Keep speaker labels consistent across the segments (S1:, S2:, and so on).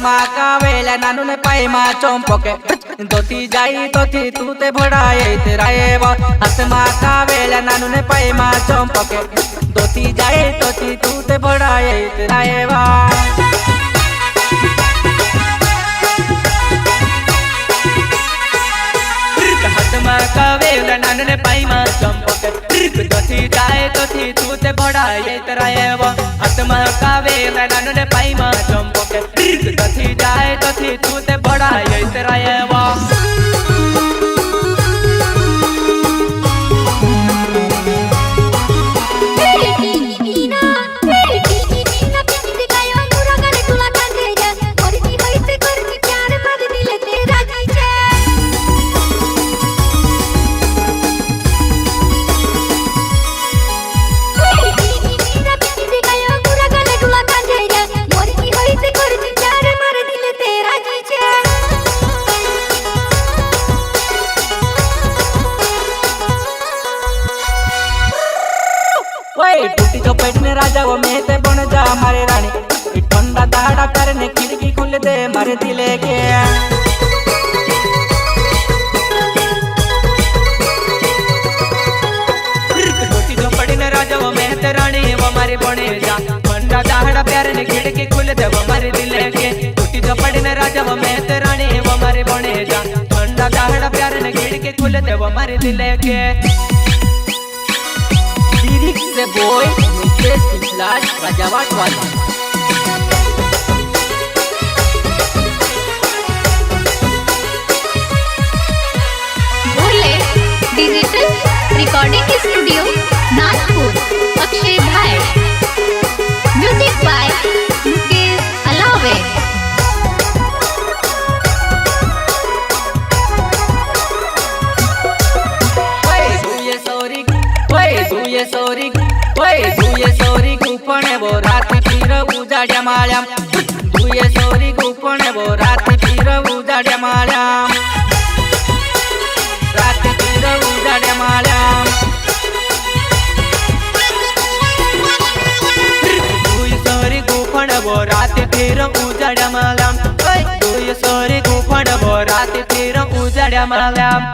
S1: हाथमा कावेला नानू ने पायमा चंपके दोती जाई तोती तू ते भड़ाए तेरा एवा हाथमा कावेला नानू ने पायमा चंपके दोती जाई तोती तू ते भड़ाए तेरा एवा हाथमा कावेला नानू ने पायमा चंपके दोती जाए तोती तू ते भड़ाए तेरा एवा हाथमा कावेला नानू ने पायमा चंपके दोती जाए तोती तू ते भड़ाए तेरा एवा टूटी जो पेटने राजा वो मैं ते बन जा मारे रानी ठंडा दाड़ा करने खिड़की खुल दे मारे दिले के टूटी जो पेटने राजा वो मैं ते रानी वो मारे बने जा ठंडा दाड़ा करने खिड़की खुल दे वो मारे दिले के टूटी जो पेटने राजा वो मैं ते रानी वो मारे बने जा ठंडा दाड़ा करने खिड़की खुल दे वो मारे दिले के The boy Mitesh Flash Rajawat Wala
S2: बोले digital recording studio Nagpur Akshay भाई म्यूजिक बाय मुकेश अलावे
S1: दुये सोरी गुपणे वो राती पीर उजाड्या माळ्याम दुये सोरी गुपणे वो राती पीर उजाड्या माळ्याम राती पीर उजाड्या माळ्याम दुये सोरी गुपणे वो राती पीर उजाड्या माळ्याम दुये सोरी गुपणे वो राती पीर उजाड्या माळ्याम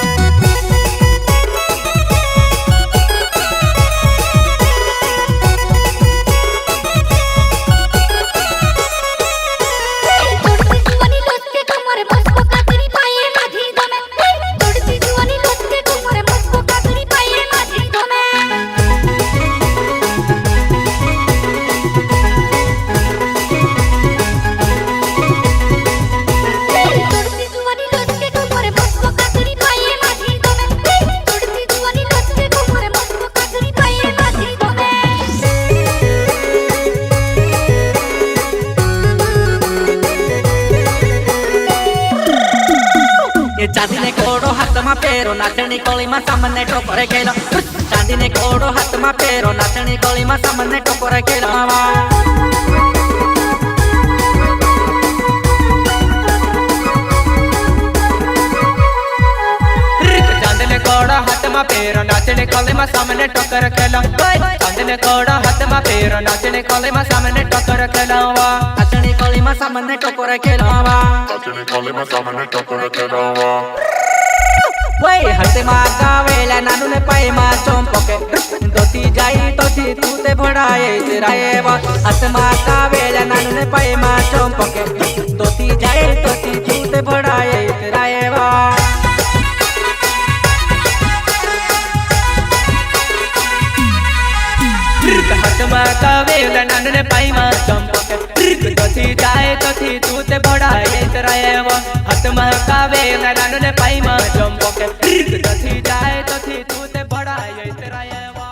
S1: चांदी ने कोड़ो हाथ में पेरो नाचनी कोली में सामने टोकरे केलो चांदी ने कोड़ो हाथ में पेरो नाचनी कोली में सामने टोकरे केलो चांदी ने कोड़ो हाथ में पेरो नाचनी कोली में सामने टोकरे केलो चांदी ने कोड़ो हाथ में पेरो नाचनी कोली में सामने टोकरे केलो नाचनी कोली में सामने टोकरे केलो नाचनी कोली में सामने टोकरे केलो हाथमा कावेला नानू ने पायमा चंपके दोती जाई तोती तू ते भड़ाए तेरा एवा हाथमा कावेला नानू ने पायमा चंपके दोती जाई तोती तू ते भड़ाए तेरा एवा हाथमा कावेला नानू ने पायमा चंपके दोती जाई तोती तू ते भड़ाए तेरा एवा हाथमा कावेला नानू ने पायमा चंपके दोती जाए तोती तू ते भड़ाए तेरा एवा।